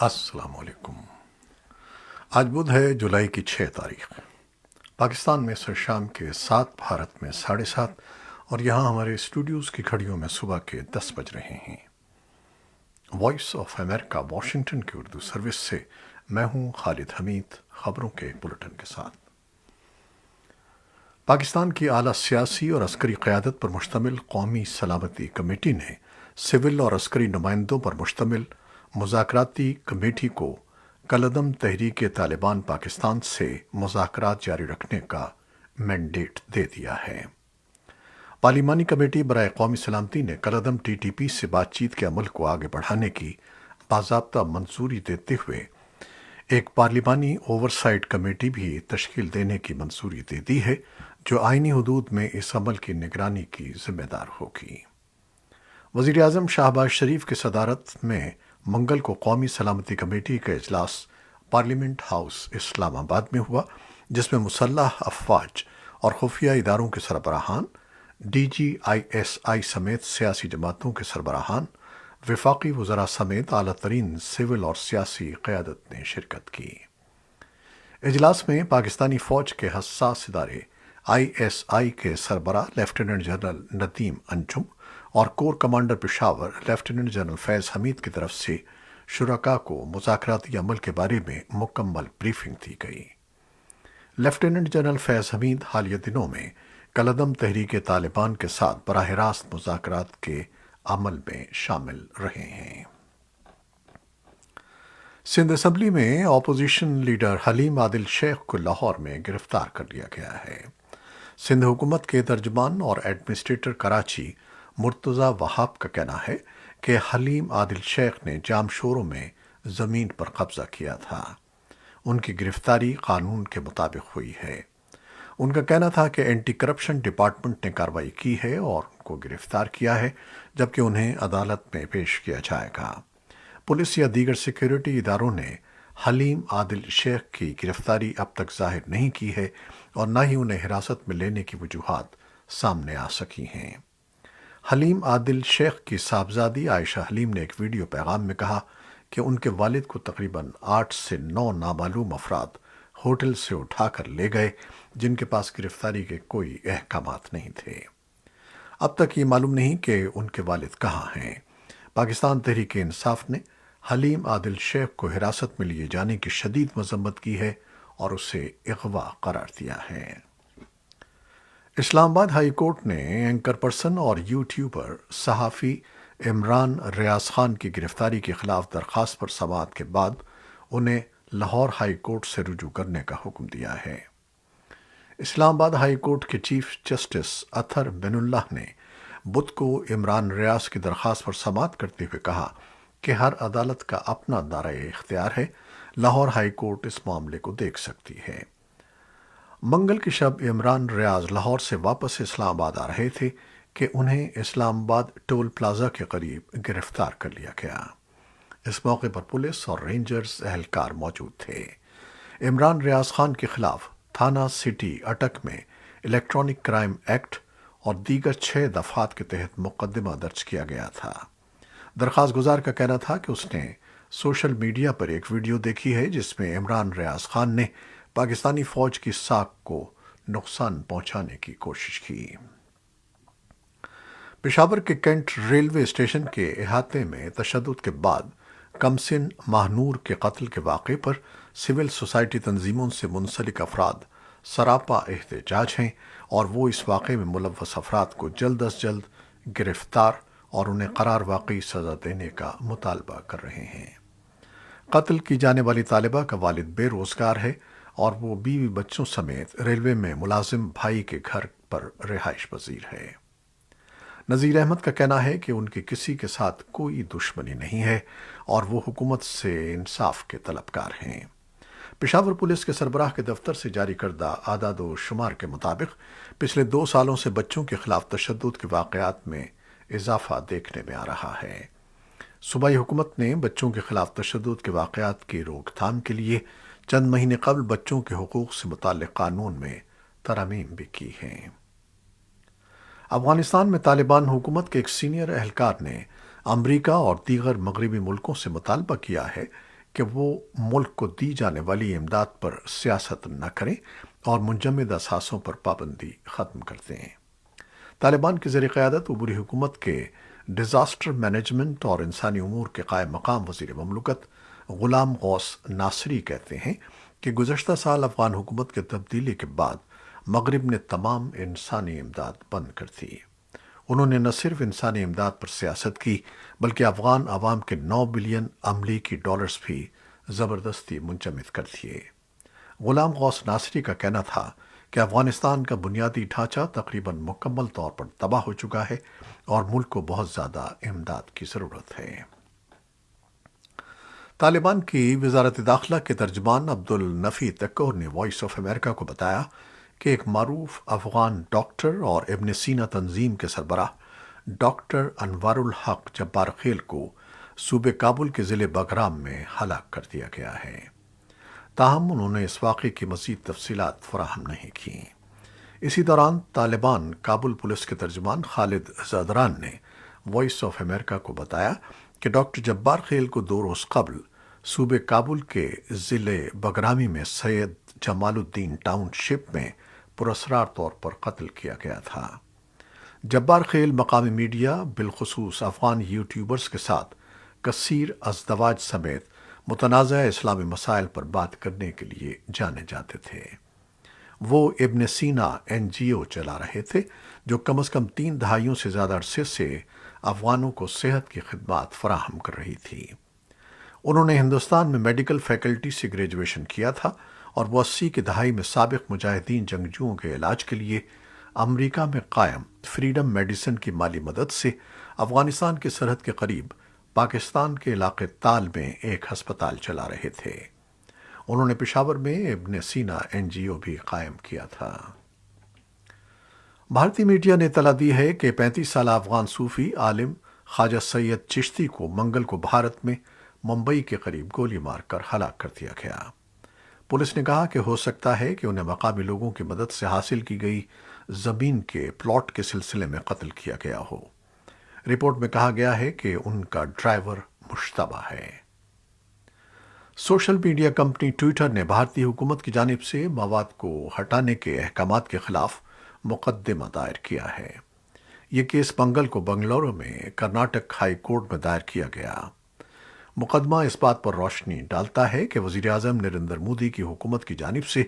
السلام علیکم۔ آج بدھ ہے، جولائی کی 6 تاریخ۔ پاکستان میں سر شام کے 7، بھارت میں 7:30، اور یہاں ہمارے اسٹوڈیوز کی گھڑیوں میں صبح کے 10 بج رہے ہیں۔ وائس آف امریکہ واشنگٹن کی اردو سروس سے میں ہوں خالد حمید، خبروں کے ایک بلٹن کے ساتھ۔ پاکستان کی اعلیٰ سیاسی اور عسکری قیادت پر مشتمل قومی سلامتی کمیٹی نے سول اور عسکری نمائندوں پر مشتمل مذاکراتی کمیٹی کو کالعدم تحریک طالبان پاکستان سے مذاکرات جاری رکھنے کا مینڈیٹ دے دیا ہے۔ پارلیمانی کمیٹی برائے قومی سلامتی نے کالعدم ٹی ٹی پی سے بات چیت کے عمل کو آگے بڑھانے کی باضابطہ منظوری دیتے ہوئے ایک پارلیمانی اوورسائٹ کمیٹی بھی تشکیل دینے کی منظوری دے دی ہے، جو آئینی حدود میں اس عمل کی نگرانی کی ذمہ دار ہوگی۔ وزیر اعظم شہباز شریف کی صدارت میں منگل کو قومی سلامتی کمیٹی کا اجلاس پارلیمنٹ ہاؤس اسلام آباد میں ہوا، جس میں مسلح افواج اور خفیہ اداروں کے سربراہان، D G I S I سمیت سیاسی جماعتوں کے سربراہان، وفاقی وزراء سمیت اعلیٰ ترین سول اور سیاسی قیادت نے شرکت کی۔ اجلاس میں پاکستانی فوج کے حساس ادارے آئی ایس آئی کے سربراہ لیفٹیننٹ جنرل ندیم انجم اور corps commander Peshawar lieutenant general Faiz Hameed کی طرف سے شرکاء کو مذاکراتی عمل کے بارے میں مکمل بریفنگ دی گئی۔ لیفٹیننٹ جنرل فیض حمید حالیہ دنوں میں کالعدم تحریک طالبان کے ساتھ براہ راست مذاکرات کے عمل میں شامل رہے ہیں۔ سندھ اسمبلی میں اپوزیشن لیڈر حلیم عادل شیخ کو لاہور میں گرفتار کر لیا گیا ہے۔ سندھ حکومت کے ترجمان اور ایڈمنسٹریٹر کراچی مرتضی وہاب کا کہنا ہے کہ حلیم عادل شیخ نے جام شوروں میں زمین پر قبضہ کیا تھا۔ ان کی گرفتاری قانون کے مطابق ہوئی ہے۔ ان کا کہنا تھا کہ اینٹی کرپشن ڈپارٹمنٹ نے کارروائی کی ہے اور ان کو گرفتار کیا ہے، جبکہ انہیں عدالت میں پیش کیا جائے گا۔ پولیس یا دیگر سیکیورٹی اداروں نے حلیم عادل شیخ کی گرفتاری اب تک ظاہر نہیں کی ہے اور نہ ہی انہیں حراست میں لینے کی وجوہات سامنے آ سکی ہیں۔ حلیم عادل شیخ کی صاحبزادی عائشہ حلیم نے ایک ویڈیو پیغام میں کہا کہ ان کے والد کو تقریباً 8 سے 9 نامعلوم افراد ہوٹل سے اٹھا کر لے گئے، جن کے پاس گرفتاری کے کوئی احکامات نہیں تھے۔ اب تک یہ معلوم نہیں کہ ان کے والد کہاں ہیں۔ پاکستان تحریک انصاف نے حلیم عادل شیخ کو حراست میں لیے جانے کی شدید مذمت کی ہے اور اسے اغوا قرار دیا ہے۔ اسلام آباد ہائی کورٹ نے اینکر پرسن اور یوٹیوبر صحافی عمران ریاض خان کی گرفتاری کے خلاف درخواست پر سماعت کے بعد انہیں لاہور ہائی کورٹ سے رجوع کرنے کا حکم دیا ہے۔ اسلام آباد ہائی کورٹ کے چیف جسٹس اطہر بن اللہ نے بدھ کو عمران ریاض کی درخواست پر سماعت کرتے ہوئے کہا کہ ہر عدالت کا اپنا دائرۂ اختیار ہے، لاہور ہائی کورٹ اس معاملے کو دیکھ سکتی ہے۔ منگل کی شب عمران ریاض لاہور سے واپس اسلام آباد آ رہے تھے کہ انہیں اسلام آباد ٹول پلازا کے قریب گرفتار کر لیا گیا۔ اس موقع پر پولیس اور رینجرز اہلکار موجود تھے۔ عمران ریاض خان کے خلاف تھانہ سٹی اٹک میں الیکٹرانک کرائم ایکٹ اور دیگر 6 دفعات کے تحت مقدمہ درج کیا گیا تھا۔ درخواست گزار کا کہنا تھا کہ اس نے سوشل میڈیا پر ایک ویڈیو دیکھی ہے جس میں عمران ریاض خان نے پاکستانی فوج کی ساکھ کو نقصان پہنچانے کی کوشش کی۔ پشاور کے کینٹ ریلوے اسٹیشن کے احاطے میں تشدد کے بعد کمسن ماہنور کے قتل کے واقعے پر سول سوسائٹی تنظیموں سے منسلک افراد سراپا احتجاج ہیں اور وہ اس واقعے میں ملوث افراد کو جلد از جلد گرفتار اور انہیں قرار واقعی سزا دینے کا مطالبہ کر رہے ہیں۔ قتل کی جانے والی طالبہ کا والد بے روزگار ہے اور وہ بیوی بچوں سمیت ریلوے میں ملازم بھائی کے گھر پر رہائش پذیر ہے۔ نذیر احمد کا کہنا ہے کہ ان کی کسی کے ساتھ کوئی دشمنی نہیں ہے اور وہ حکومت سے انصاف کے طلبگار ہیں۔ پشاور پولیس کے سربراہ کے دفتر سے جاری کردہ اعداد و شمار کے مطابق پچھلے 2 سالوں سے بچوں کے خلاف تشدد کے واقعات میں اضافہ دیکھنے میں آ رہا ہے۔ صوبائی حکومت نے بچوں کے خلاف تشدد کے واقعات کی روک تھام کے لیے چند مہینے قبل بچوں کے حقوق سے متعلق قانون میں ترامیم بھی کی ہیں۔ افغانستان میں طالبان حکومت کے ایک سینئر اہلکار نے امریکہ اور دیگر مغربی ملکوں سے مطالبہ کیا ہے کہ وہ ملک کو دی جانے والی امداد پر سیاست نہ کریں اور منجمد اثاثوں پر پابندی ختم کر دیں۔ طالبان کی زیر قیادت عبوری حکومت کے ڈیزاسٹر مینجمنٹ اور انسانی امور کے قائم مقام وزیر مملکت غلام غوث ناصری کہتے ہیں کہ گزشتہ سال افغان حکومت کے تبدیلی کے بعد مغرب نے تمام انسانی امداد بند کر دی۔ انہوں نے نہ صرف انسانی امداد پر سیاست کی بلکہ افغان عوام کے 9 بلین امریکی ڈالرز بھی زبردستی منجمد کر دیے۔ غلام غوث ناصری کا کہنا تھا کہ افغانستان کا بنیادی ڈھانچہ تقریباً مکمل طور پر تباہ ہو چکا ہے اور ملک کو بہت زیادہ امداد کی ضرورت ہے۔ طالبان کی وزارت داخلہ کے ترجمان عبدالنفی تکور نے وائس آف امریکہ کو بتایا کہ ایک معروف افغان ڈاکٹر اور ابن سینا تنظیم کے سربراہ ڈاکٹر انوار الحق جبار خیل کو صوبے کابل کے ضلع بگرام میں ہلاک کر دیا گیا ہے۔ تاہم انہوں نے اس واقعے کی مزید تفصیلات فراہم نہیں کیں۔ اسی دوران طالبان کابل پولیس کے ترجمان خالد زادران نے وائس آف امریکہ کو بتایا کہ ڈاکٹر جبار خیل کو 2 روز قبل صوبے کابل کے ضلع بگرامی میں سید جمال الدین ٹاؤن شپ میں پراسرار طور پر قتل کیا گیا تھا۔ جبار خیل مقامی میڈیا بالخصوص افغان یوٹیوبرز کے ساتھ کثیر ازدواج سمیت متنازع اسلامی مسائل پر بات کرنے کے لیے جانے جاتے تھے۔ وہ ابن سینا NGO چلا رہے تھے جو کم از کم 3 دہائیوں سے زیادہ عرصے سے افغانوں کو صحت کی خدمات فراہم کر رہی تھی۔ انہوں نے ہندوستان میں میڈیکل فیکلٹی سے گریجویشن کیا تھا اور وہ 80 کی دہائی میں سابق مجاہدین جنگجوؤں کے علاج کے لیے امریکہ میں قائم فریڈم میڈیسن کی مالی مدد سے افغانستان کی سرحد کے قریب پاکستان کے علاقے تال میں ایک ہسپتال چلا رہے تھے۔ انہوں نے پشاور میں ابن سینا NGO بھی قائم کیا تھا۔ بھارتی میڈیا نے اطلاع دی ہے کہ 35 سالہ افغان صوفی عالم خواجہ سید چشتی کو منگل کو بھارت میں ممبئی کے قریب گولی مار کر ہلاک کر دیا گیا۔ پولیس نے کہا کہ ہو سکتا ہے کہ انہیں مقامی لوگوں کی مدد سے حاصل کی گئی زمین کے پلاٹ کے سلسلے میں قتل کیا گیا ہو۔ رپورٹ میں کہا گیا ہے کہ ان کا ڈرائیور مشتبہ ہے۔ سوشل میڈیا کمپنی ٹویٹر نے بھارتی حکومت کی جانب سے مواد کو ہٹانے کے احکامات کے خلاف مقدمہ دائر کیا ہے۔ یہ کیس منگل کو بنگلورو میں کرناٹک ہائی کورٹ میں دائر کیا گیا۔ مقدمہ اس بات پر روشنی ڈالتا ہے کہ وزیر اعظم نریندر مودی کی حکومت کی جانب سے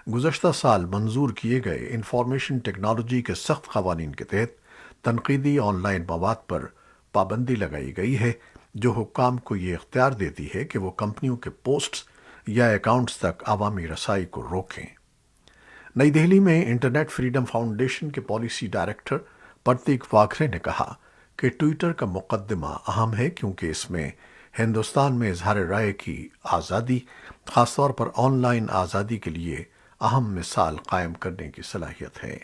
گزشتہ سال منظور کیے گئے انفارمیشن ٹیکنالوجی کے سخت قوانین کے تحت تنقیدی آن لائن مواد پر پابندی لگائی گئی ہے جو حکام کو یہ اختیار دیتی ہے کہ وہ کمپنیوں کے پوسٹس یا اکاؤنٹس تک عوامی رسائی کو روکیں۔ نئی دہلی میں انٹرنیٹ فریڈم فاؤنڈیشن کے پالیسی ڈائریکٹر پرتیک واگھرے نے کہا کہ ٹویٹر کا مقدمہ اہم ہے کیونکہ اس میں ہندوستان میں اظہار رائے کی آزادی، خاص طور پر آن لائن آزادی کے لیے اہم مثال قائم کرنے کی صلاحیت ہے۔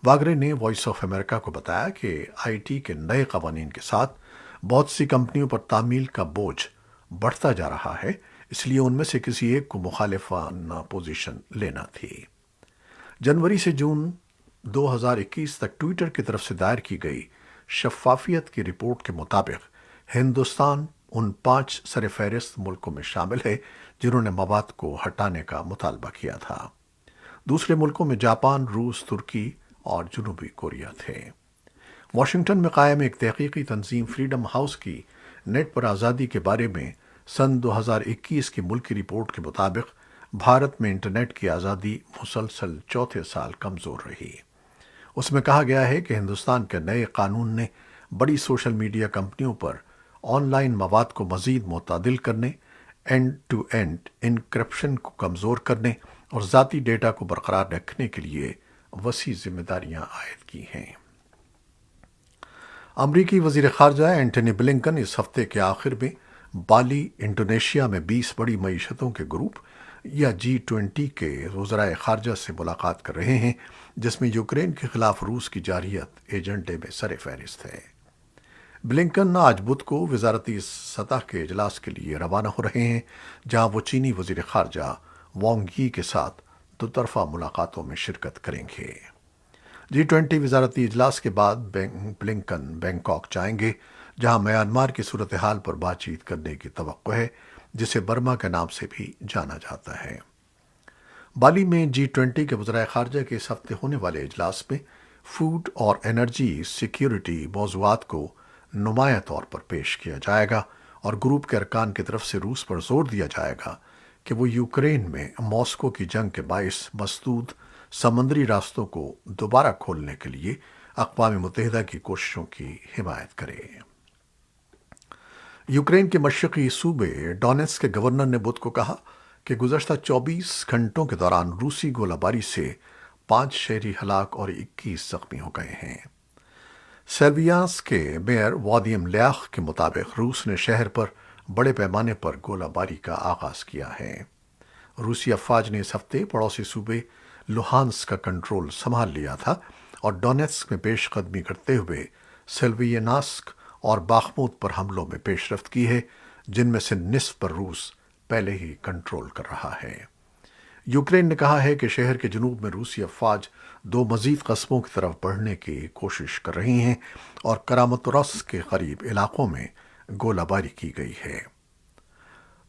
واگھرے نے وائس آف امریکہ کو بتایا کہ IT کے نئے قوانین کے ساتھ بہت سی کمپنیوں پر تعمیل کا بوجھ بڑھتا جا رہا ہے، اس لیے ان میں سے کسی ایک کو مخالفانہ پوزیشن لینا تھی۔ جنوری سے جون 2021 تک ٹویٹر کی طرف سے دائر کی گئی شفافیت کی رپورٹ کے مطابق ہندوستان ان 5 سر فہرست ملکوں میں شامل ہے جنہوں نے مواد کو ہٹانے کا مطالبہ کیا تھا۔ دوسرے ملکوں میں جاپان، روس، ترکی اور جنوبی کوریا تھے۔ واشنگٹن میں قائم ایک تحقیقی تنظیم فریڈم ہاؤس کی نیٹ پر آزادی کے بارے میں سن 2021 کی ملکی رپورٹ کے مطابق بھارت میں انٹرنیٹ کی آزادی مسلسل چوتھے سال کمزور رہی۔ اس میں کہا گیا ہے کہ ہندوستان کے نئے قانون نے بڑی سوشل میڈیا کمپنیوں پر آن لائن مواد کو مزید معتدل کرنے، اینڈ ٹو اینڈ انکرپشن کو کمزور کرنے اور ذاتی ڈیٹا کو برقرار رکھنے کے لیے وسیع ذمہ داریاں عائد کی ہیں۔ امریکی وزیر خارجہ اینٹنی بلنکن اس ہفتے کے آخر میں بالی، انڈونیشیا میں 20 بڑی معیشتوں کے گروپ یا G20 کے وزرائے خارجہ سے ملاقات کر رہے ہیں، جس میں یوکرین کے خلاف روس کی جارحیت ایجنڈے میں سر فہرست ہے۔ بلنکن آج بدھ کو وزارتی سطح کے اجلاس کے لیے روانہ ہو رہے ہیں، جہاں وہ چینی وزیر خارجہ وانگ یی کے ساتھ دو طرفہ ملاقاتوں میں شرکت کریں گے۔ G20 وزارتی اجلاس کے بعد بلنکن بینکاک جائیں گے، جہاں میانمار کی صورتحال پر بات چیت کرنے کی توقع ہے، جسے برما کے نام سے بھی جانا جاتا ہے۔ بالی میں G20 کے وزرائے خارجہ کے اس ہفتے ہونے والے اجلاس میں فوڈ اور انرجی سیکیورٹی موضوعات کو نمایاں طور پر پیش کیا جائے گا، اور گروپ کے ارکان کی طرف سے روس پر زور دیا جائے گا کہ وہ یوکرین میں ماسکو کی جنگ کے باعث مسدود سمندری راستوں کو دوبارہ کھولنے کے لیے اقوام متحدہ کی کوششوں کی حمایت کرے۔ یوکرین کے مشرقی صوبے ڈونیٹسک کے گورنر نے بدھ کو کہا کہ گزشتہ 24 گھنٹوں کے دوران روسی گولہ باری سے 5 شہری ہلاک اور 21 زخمی ہو گئے ہیں۔ سیلویانس کے میئر وادیم لیاخ کے مطابق روس نے شہر پر بڑے پیمانے پر گولہ باری کا آغاز کیا ہے۔ روسی افواج نے اس ہفتے پڑوسی صوبے لوہانس کا کنٹرول سنبھال لیا تھا اور ڈونیٹسک میں پیش قدمی کرتے ہوئے سیلویانسک اور باخموت پر حملوں میں پیش رفت کی ہے، جن میں سے نصف پر روس پہلے ہی کنٹرول کر رہا ہے۔ یوکرین نے کہا ہے کہ شہر کے جنوب میں روسی افواج 2 مزید قصبوں کی طرف بڑھنے کی کوشش کر رہی ہیں اور کراماتورسک کے قریب علاقوں میں گولہ باری کی گئی ہے۔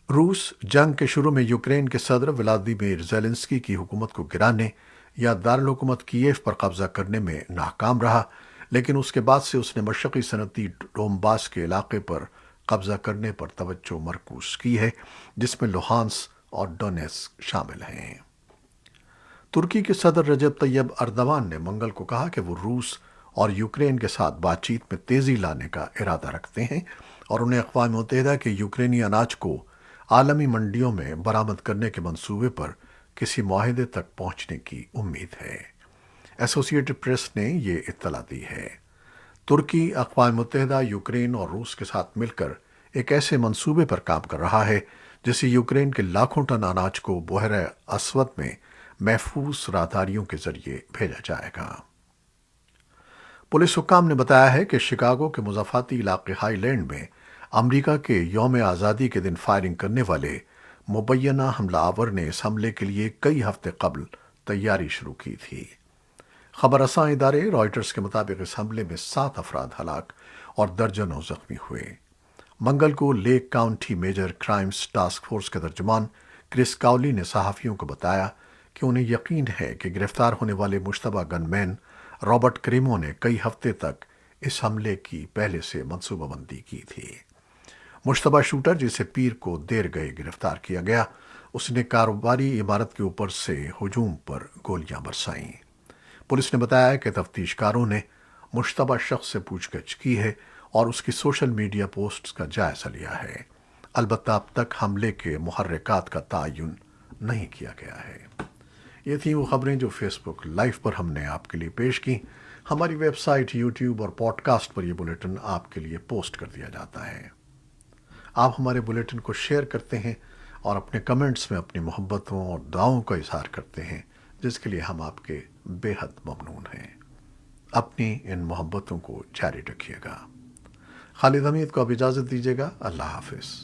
روس جنگ کے شروع میں یوکرین کے صدر ولادیمیر زیلنسکی کی حکومت کو گرانے یا دارالحکومت کیف پر قبضہ کرنے میں ناکام رہا، لیکن اس کے بعد سے اس نے مشرقی صنعتی ڈونباس کے علاقے پر قبضہ کرنے پر توجہ مرکوز کی ہے، جس میں لوہانس اور ڈونیٹسک شامل ہیں۔ ترکی کے صدر رجب طیب اردوان نے منگل کو کہا کہ وہ روس اور یوکرین کے ساتھ بات چیت میں تیزی لانے کا ارادہ رکھتے ہیں اور انہیں اقوام متحدہ کے یوکرینی اناج کو عالمی منڈیوں میں برآمد کرنے کے منصوبے پر کسی معاہدے تک پہنچنے کی امید ہے۔ ایسوسی ایٹڈ پریس نے یہ اطلاع دی ہے۔ ترکی اقوام متحدہ، یوکرین اور روس کے ساتھ مل کر ایک ایسے منصوبے پر کام کر رہا ہے جسے یوکرین کے لاکھوں ٹن اناج کو بحیرہ اسود میں محفوظ راہداریوں کے ذریعے بھیجا جائے گا۔ پولیس حکام نے بتایا ہے کہ شکاگو کے مضافاتی علاقے ہائی لینڈ میں امریکہ کے یوم آزادی کے دن فائرنگ کرنے والے مبینہ حملہ آور نے اس حملے کے لیے کئی ہفتے قبل تیاری شروع کی تھی۔ خبر رساں ادارے رائٹرز کے مطابق اس حملے میں 7 افراد ہلاک اور درجنوں زخمی ہوئے۔ منگل کو Lake County major crimes task force کے ترجمان کرس کاولی نے صحافیوں کو بتایا کہ انہیں یقین ہے کہ گرفتار ہونے والے مشتبہ گن مین رابرٹ کریمو نے کئی ہفتے تک اس حملے کی پہلے سے منصوبہ بندی کی تھی۔ مشتبہ شوٹر، جسے پیر کو دیر گئے گرفتار کیا گیا، اس نے کاروباری عمارت کے اوپر سے ہجوم پر گولیاں برسائیں۔ پولیس نے بتایا کہ تفتیش کاروں نے مشتبہ شخص سے پوچھ گچھ کی ہے اور اس کی سوشل میڈیا پوسٹس کا جائزہ لیا ہے۔ البتہ اب تک حملے کے محرکات کا تعین نہیں کیا گیا ہے۔ یہ تھیں وہ خبریں جو فیس بک لائیو پر ہم نے آپ کے لیے پیش کی۔ ہماری ویب سائٹ، یوٹیوب اور پوڈ کاسٹ پر یہ بلیٹن آپ کے لیے پوسٹ کر دیا جاتا ہے۔ آپ ہمارے بلیٹن کو شیئر کرتے ہیں اور اپنے کمنٹس میں اپنی محبتوں اور دعاؤں کا اظہار کرتے ہیں، جس کے لیے ہم آپ کے بے حد ممنون ہیں۔ اپنی ان محبتوں کو جاری رکھیے گا۔ خالد حمید کو اب اجازت دیجیے گا۔ اللہ حافظ۔